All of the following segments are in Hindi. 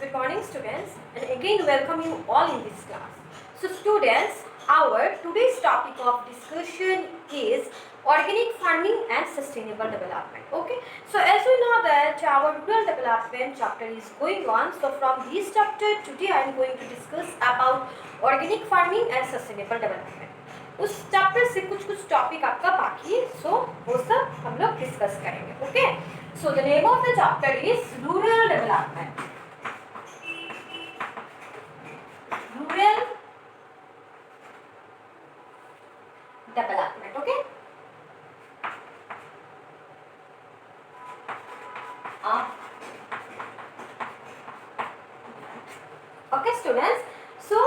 Good morning students, and again welcome you all in this class. So students, our today's topic of discussion is organic farming and sustainable development. Okay, so as we know that our rural development chapter is going on, so from this chapter today I am going to discuss about organic farming and sustainable development. उस चैप्टर से कुछ कुछ टॉपिक आपका बाकी है, सो वो सब हम लोग डिस्कस करेंगे. Okay, so the name of the chapter is rural development. Rural development. Okay. Okay, students. So,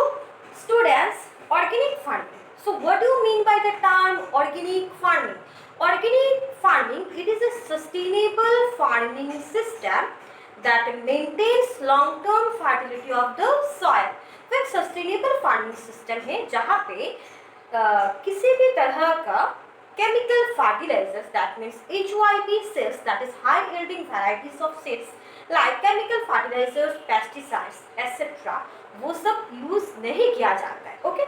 students, organic farming. So, what do you mean by the term organic farming? Organic farming, it is a sustainable farming system that maintains long-term fertility of the soil. तो एक सस्टेनेबल फार्मिंग सिस्टम है जहाँ पे किसी भी तरह का chemical fertilisers, that means HYP seeds, that is high yielding varieties of seeds like chemical fertilizers, pesticides, etc. वो सब यूज नहीं किया जाता है. Okay,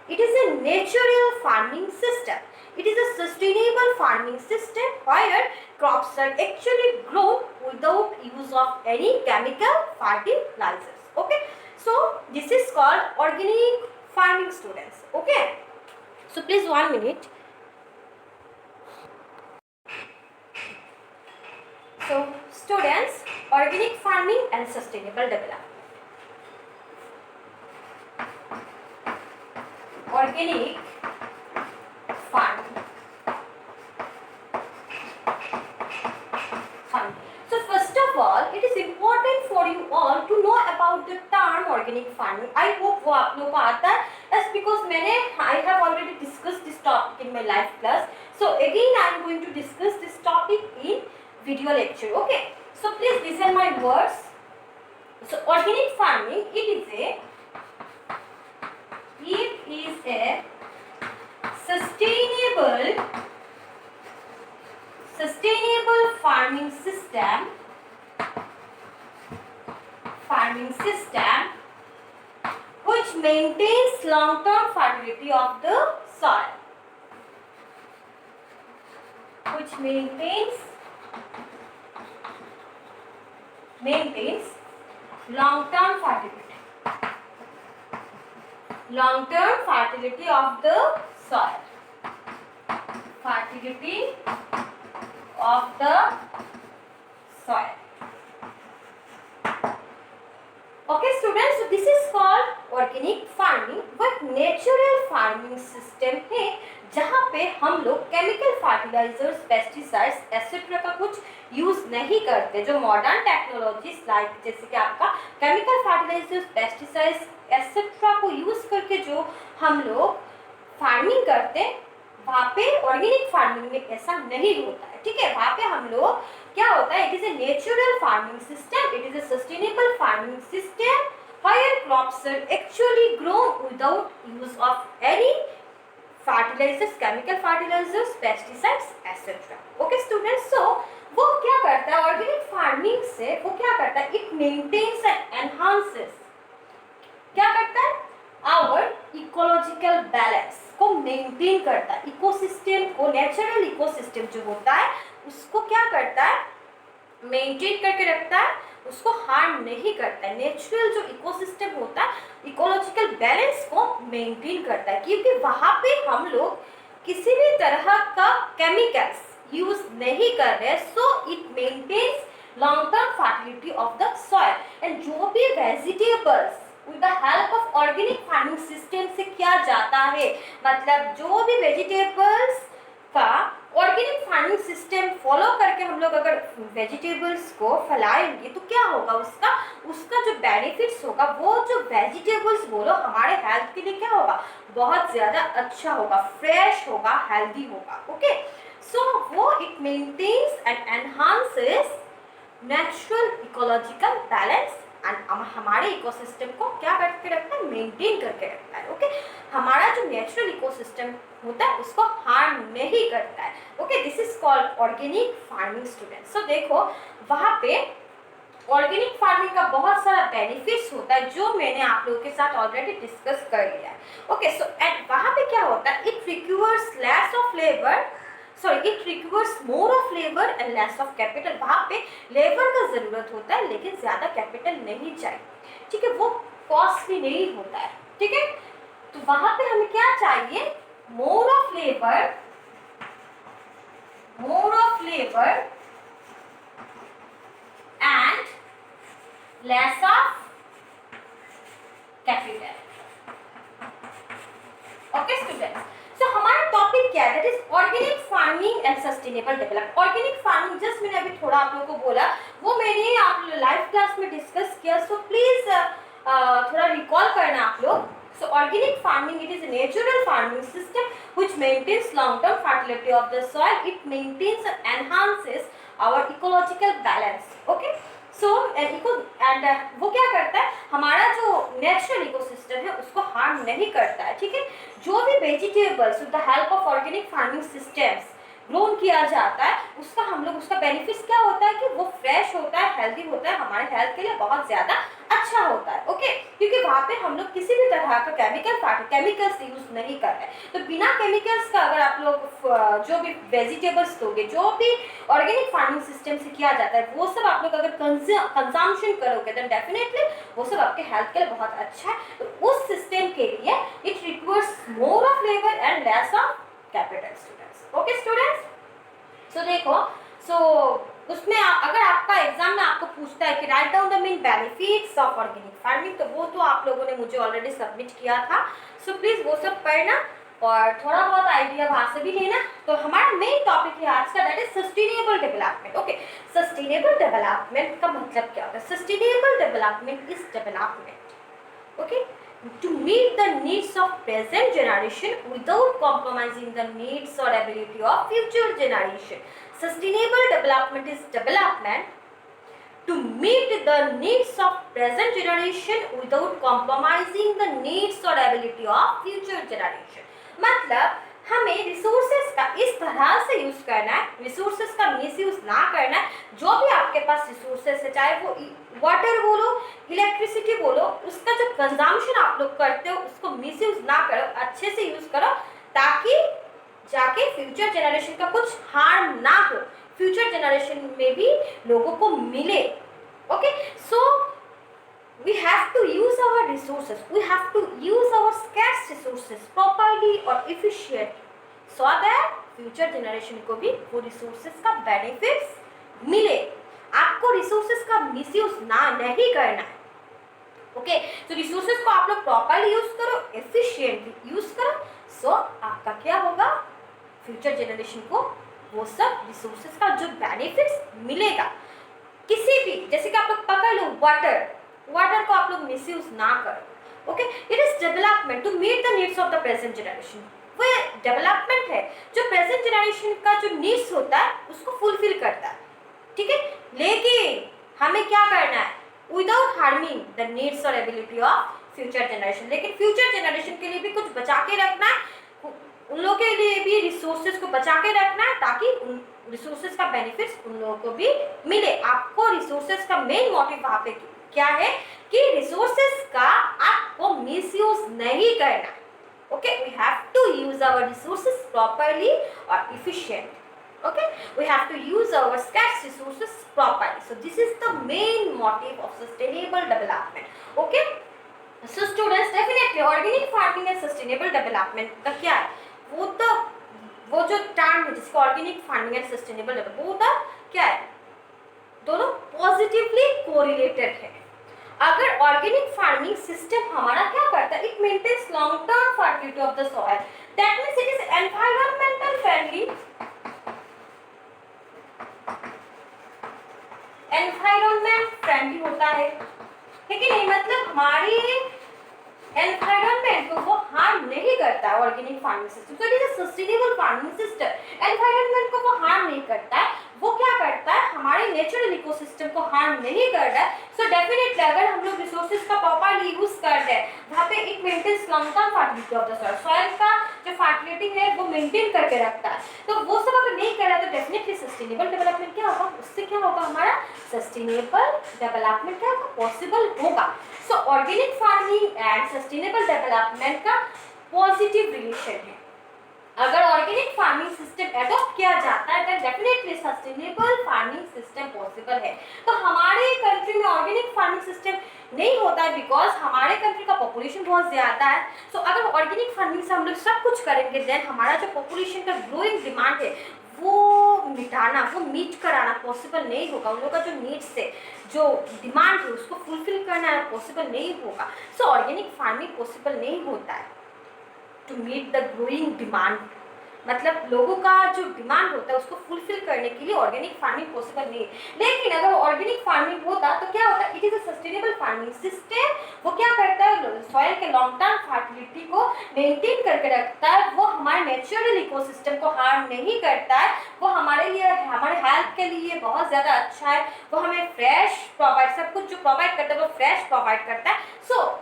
it is a natural farming system. It is a sustainable farming system where crops are actually grown without use of any chemical fertilizers. Okay, so this is called organic farming, students. Okay, so please 1 minute. So students, organic farming and sustainable development. Organic farming. So first of all, it is important for you all to know about the term organic farming. I hope वो आप लोगों को आता है, as because I have already discussed this topic in my live class. So again I am going to discuss this topic in video lecture. Okay, so please listen my words. So organic farming, it is a sustainable farming system which maintains long-term fertility of the soil. Which maintains long-term fertility of the soil. Fertility of the soil. Okay students, so this is called organic farming. But natural farming system है जहाँ पे हम लोग केमिकल फर्टिलाइजर्स, पेस्टिसाइड्स एसेट्रा का कुछ यूज नहीं करते. जो मॉडर्न टेक्नोलॉजीज लाइक जैसे कि आपका केमिकल फर्टिलाइजर्स, पेस्टिसाइड्स एसेट्रा को यूज करके जो हम लोग फार्मिंग करते, वहाँ पे ऑर्गेनिक फार्मिंग में ऐसा नहीं होता है. ठीक है, वहाँ पे हम लोग क्या होता है, it is a natural farming system, it is a sustainable farming system where crops are actually grown without use of any fertilizers, chemical fertilizers, pesticides, etc. Okay students, so वो क्या करता है ऑर्गेनिक फार्मिंग से, वो क्या करता है, इट मेंटेन्स एंड एनहांसेस, क्या करता है, आवर इकोलॉजिकल बैलेंस को मेंटेन करता है. इकोसिस्टम को, नेचुरल इकोसिस्टम जो होता है उसको क्या करता है, मेंटेन करके रखता है, उसको हार्म नहीं करता है. नेचुरल जो इकोसिस्टम होता है इकोलॉजिकल बैलेंस को मेंटेन करता है, क्योंकि वहाँ पे हम लोग किसी भी तरह का केमिकल्स यूज नहीं कर रहे. So it maintains long term fertility of the soil. And जो भी vegetables with the help of organic farming system से किया जाता है, मतलब जो भी वेजिटेबल्स का ऑर्गेनिक फार्मिंग सिस्टम फॉलो करके हम लोग अगर वेजिटेबल्स को फैलाएंगे तो क्या होगा, उसका जो बेनिफिट्स होगा, वो जो वेजिटेबल्स बोलो हमारे हेल्थ के लिए क्या होगा, बहुत ज़्यादा अच्छा होगा, फ्रेश होगा, हेल्दी होगा. ओके, सो वो it maintains and enhances natural ecological balance and हमारे इकोसिस्टम को क्या करके रखता है, मेंटेन करके रखता है. ओके, हमारा जो नेचुरल इकोसिस्टम होता है उसको हार्म नहीं करता है. Okay, this is called organic farming student. So देखो वहाँ पे ऑर्गेनिक फार्मिंग का बहुत सारा बेनिफिट्स होता है जो मैंने आप लोगों के साथ ऑलरेडी डिस्कस कर लिया है। ओके, सो एंड वहाँ पे क्या होता है, it requires less of labour, sorry it requires more of labour and less of capital. वहाँ पे लेबर का ज़रूरत होता है लेकिन ज़्यादा कैपिटल नहीं चाहिए, ठीक है, वो कॉस्टली नहीं होता है, ठीक है। तो वहाँ पे हमें क्या चाहिए, मोर of labour and less of capital. Okay students, so हमारा टॉपिक क्या है, that is organic farming and sustainable development. Organic farming just मैंने अभी थोड़ा आप लोगों को बोला, वो मैंने आप लाइव क्लास में डिस्कस किया, सो प्लीज थोड़ा रिकॉल करना आप लोग। So organic farming, it is a natural farming system which maintains long-term fertility of the soil. It maintains and enhances our ecological balance. Okay. So वो क्या करता है, हमारा जो नेचुरल इकोसिस्टम है उसको हार्म नहीं करता है, ठीक है। जो भी vegetables with the help of organic farming systems grown किया जाता है, उसका हम लोग उसका बेनिफिट्स क्या होता है कि वो फ्रेश होता है, हेल्दी होता है, हमारे हेल्थ के लिए बहुत ज़्यादा अच्छा होता है। ओके, क्योंकि वहाँ पे हम लोग किसी भी तरह का केमिकल्स यूज नहीं कर रहे हैं। तो बिना केमिकल्स का अगर आप लोग जो भी वेजिटेबल्स दोगे, जो भी ऑर्गेनिक फार्मिंग सिस्टम से किया जाता है, वो सब आप लोग अगर कंजम्पशन करोगे देन डेफिनेटली वो सब आपके हेल्थ के लिए बहुत अच्छा है। तो उस सिस्टम के लिए it requires more of labour and less of capital students. Okay students, so देखो, सो उसमें अगर आपका एग्जाम में आपको पूछता है कि write down the main benefits of organic farming, तो वो तो आप लोगों ने मुझे ऑलरेडी सबमिट किया था, सो प्लीज वो सब पढ़ना और थोड़ा बहुत आइडिया वहाँ से भी लेना। तो हमारा मेन टॉपिक है आज का, that is sustainable development. Okay, sustainable development का मतलब क्या होता है, sustainable development is development, okay, to meet the needs of present generation without compromising the needs or ability of future generation. Sustainable development is development to meet the needs of present generation without compromising the needs or ability of future generation. मतलब हमें रिसोर्सेज का इस तरह से यूज करना है, रिसोर्सेज का मिसयूज ना करना है। जो भी आपके पास रिसोर्सेज है, चाहे वो वाटर बोलो, इलेक्ट्रिसिटी बोलो, उसका जो कंजम्पशन आप लोग करते हो उसको मिसयूज ना करो, अच्छे से यूज करो, ताकि जाके फ्यूचर जनरेशन का कुछ हार्म ना हो, फ्यूचर जनरेशन में भी लोगों को मिले। Okay, so we have to use our resources, we have to use our scarce resources properly or efficiently so that future generation को भी वो resources का benefits मिले। आपको resources का misuse नहीं करना है। ओके, तो resources को आप लोग properly use करो, efficiently use करो, so आपका क्या होगा, future generation को वो सब resources का जो benefits मिलेगा। किसी भी, जैसे कि आप लोग पकड़ लो वाटर को आप लोग मिसयूज ना करो। Okay, it is development to meet the needs of the present generation. वो डेवलपमेंट है जो प्रेजेंट जनरेशन का जो नीड्स होता है उसको फुलफिल करता है, ठीक है। लेकिन हमें क्या करना है, विदाउट हार्मिंग द नीड्स और एबिलिटी ऑफ फ्यूचर जनरेशन। लेकिन फ्यूचर जनरेशन के लिए भी कुछ बचा के रखना है, उन लोगों के लिए भी रिसोर्सेज को बचा के रखना है, ताकि उन रिसोर्सेज का बेनिफिट्स उन लोगों को भी मिले। आपको रिसोर्सेज का मेन मोटिव वहाँ पे क्या है कि रिसोर्सेज का आपको मिसयूज नहीं करना। Okay, we have to use our resources properly और efficient. Okay, we have to use our scarce resources properly, so this is the main motive of sustainable development. Okay, so students, definitely organic farming and sustainable development का क्या है, वो जो टर्म है जिसको organic farming and sustainable development, वो क्या है, दोनों पॉजिटिवली कोरिलेटेड है। अगर ऑर्गेनिक फार्मिंग सिस्टम हमारा क्या करता है, it maintains long term fertility of the soil, that means it is environmental friendly, environment friendly होता है, ठीक है नहीं, मतलब हमारी एनवायरमेंट को वो हार्म नहीं करता है organic farming system. So it is a sustainable farming system, environment को वो हार्म नहीं करता है, वो क्या करता है, हमारे नेचुरल इकोसिस्टम को हार्म नहीं कर रहा है। सो डेफिनेटली अगर हम लोग रिसोर्सेज का प्रॉपरली यूज कर रहे हैं, वहाँ पे it maintains long term fertility of the soil, soil का जो फर्टिलिटी है वो मेंटेन करके रखता है। तो वो सब अगर नहीं कर रहा है तो डेफिनेटली सस्टेनेबल डेवलपमेंट क्या होगा, उससे क्या होगा, हमारा सस्टेनेबल डेवलपमेंट क्या होगा, पॉसिबल होगा। सो organic farming and sustainable development का पॉजिटिव रिलेशन है। अगर ऑर्गेनिक फार्मिंग सिस्टम एडॉप्ट किया जाता है तो definitely sustainable farming system possible है। तो हमारे कंट्री में ऑर्गेनिक फार्मिंग सिस्टम नहीं होता है बिकॉज हमारे कंट्री का पॉपुलेशन बहुत ज़्यादा है। सो अगर ऑर्गेनिक फार्मिंग से हम लोग सब कुछ करेंगे देन हमारा जो पॉपुलेशन का ग्रोइंग डिमांड है वो मिटाना, वो मीट कराना पॉसिबल नहीं होगा। उन लोगों का जो नीड्स है, जो डिमांड है उसको फुलफिल करना पॉसिबल नहीं होगा। सो ऑर्गेनिक फार्मिंग पॉसिबल नहीं होता है to meet the growing demand, मतलब लोगों का जो डिमांड होता है उसको फुलफिल करने के लिए ऑर्गेनिक फार्मिंग पॉसिबल नहीं है। लेकिन अगर ऑर्गेनिक फार्मिंग होता तो क्या होता, it is a sustainable farming system. वो क्या करता है, सॉइल के लॉन्ग टर्म फर्टिलिटी को मेंटेन करके रखता है, वो हमारे नेचुरल इकोसिस्टम को हार्म नहीं करता है, वो हमारे लिए, हमारे हेल्थ के लिए बहुत ज़्यादा अच्छा है, वो हमें फ्रेश प्रोवाइड, सब कुछ जो प्रोवाइड करता है वो फ्रेश प्रोवाइड करता है। सो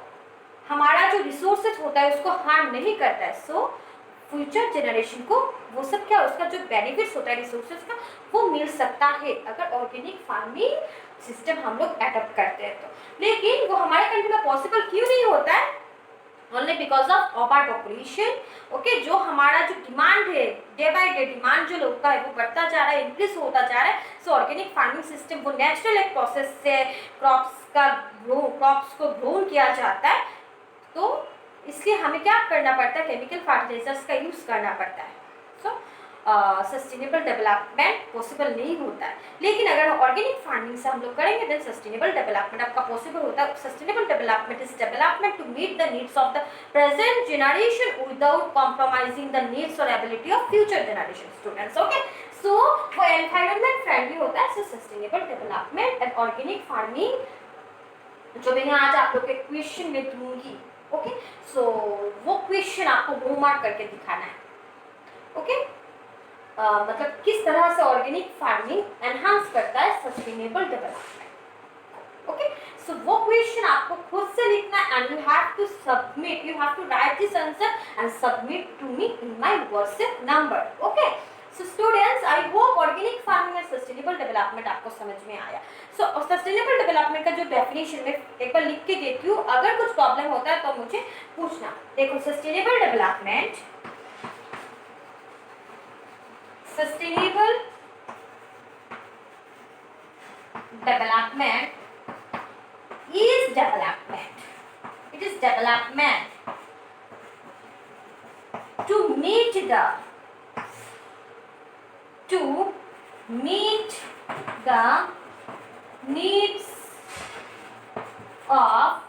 हमारा जो रिसोर्सेज होता है उसको हार्म नहीं करता है। सो फ्यूचर जनरेशन को वो सब क्या, उसका जो बेनिफिट्स होता है रिसोर्सेज का वो मिल सकता है अगर ऑर्गेनिक फार्मिंग सिस्टम हम लोग एडॉप्ट करते हैं तो। लेकिन वो हमारे कंट्री में पॉसिबल क्यों नहीं होता है, only because of over population. Okay, जो हमारा जो डिमांड है डे बाय डे, डिमांड जो लोग का है वो बढ़ता जा रहा है, इंक्रीज होता जा रहा है। सो ऑर्गेनिक फार्मिंग सिस्टम वो नेचुरल एक प्रोसेस से क्रॉप्स को ग्रो किया जाता है, तो इसलिए हमें क्या करना पड़ता है, केमिकल फर्टिलाइजर्स का यूज़ करना पड़ता है। सो सस्टेनेबल डेवलपमेंट पॉसिबल नहीं होता है। लेकिन अगर ऑर्गेनिक फार्मिंग से हम लोग करेंगे देन सस्टेनेबल डेवलपमेंट आपका पॉसिबल होता है। Sustainable development is development to meet the needs of the present generation without compromising the needs और ability of future generation students. Okay, so वो एनवायरमेंट फ्रेंडली होता है। So sustainable development and organic farming जो मैंने आज आप लोग के क्वेश्चन में दूंगी, ओके, सो वो क्वेश्चन आपको होमवर्क करके दिखाना है। ओके, मतलब किस तरह से ऑर्गेनिक फार्मिंग एनहांस करता है सस्टेनेबल डेवलपमेंट। ओके, सो वो क्वेश्चन आपको खुद से लिखना है and you have to submit, you have to write this answer and submit to me in my WhatsApp number. Okay, so students I hope organic farming and sustainable development आपको समझ में आया। सो सस्टेनेबल डेवलपमेंट का जो डेफिनेशन में एक बार लिख के देती हूँ, अगर कुछ प्रॉब्लम होता है तो मुझे पूछना। देखो, sustainable development is development. It is development to meet the needs of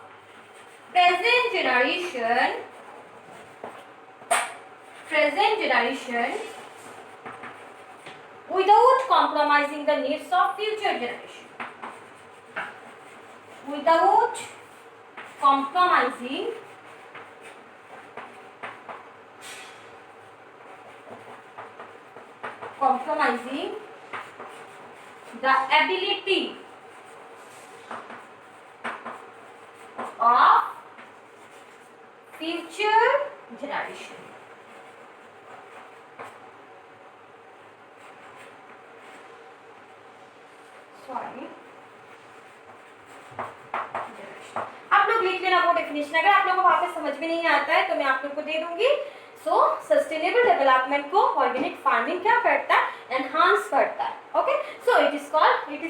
present generation without compromising the needs of future generation. Without compromising the ability of future generation. Sorry. आप लोग लिख लेना वो डेफिनेशन। अगर आप लोगों को वहाँ पे समझ में नहीं आता है तो मैं आप लोग को दे दूंगी। सो सस्टेनेबल डेवलपमेंट को ऑर्गेनिक फार्मिंग क्या करता है, एनहांस करता है। Okay, so it is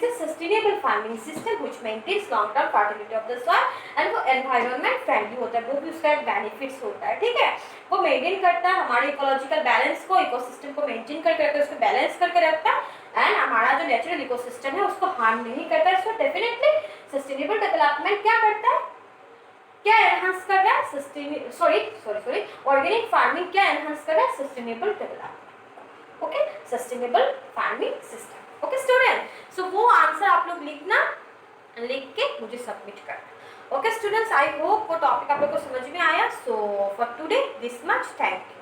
a sustainable farming system which maintains long term fertility of the soil and वो एनवायरनमेंट फ्रेंडली होता है, वो भी उसका एक बेनिफिट्स होता है। ठीक है, वो मेंटेन करता है हमारे इकोलॉजिकल बैलेंस को, इकोसिस्टम को मेंटेन करके रखता है, उसको बैलेंस करके रखता है एंड हमारा जो नेचुरल इकोसिस्टम है उसको हार्म नहीं करता है। सो डेफिनेटली सस्टेनेबल डेवलपमेंट क्या करता है, क्या एनहांस कर रहा है, ऑर्गेनिक फार्मिंग क्या एनहांस कर रहा है, sustainable development. Okay, sustainable farming system. Okay student, so वो आंसर आप लोग लिखना, लिख के मुझे सबमिट करना। ओके स्टूडेंट्स, आई होप वो टॉपिक आप लोग को समझ में आया। So for today this much, thank you.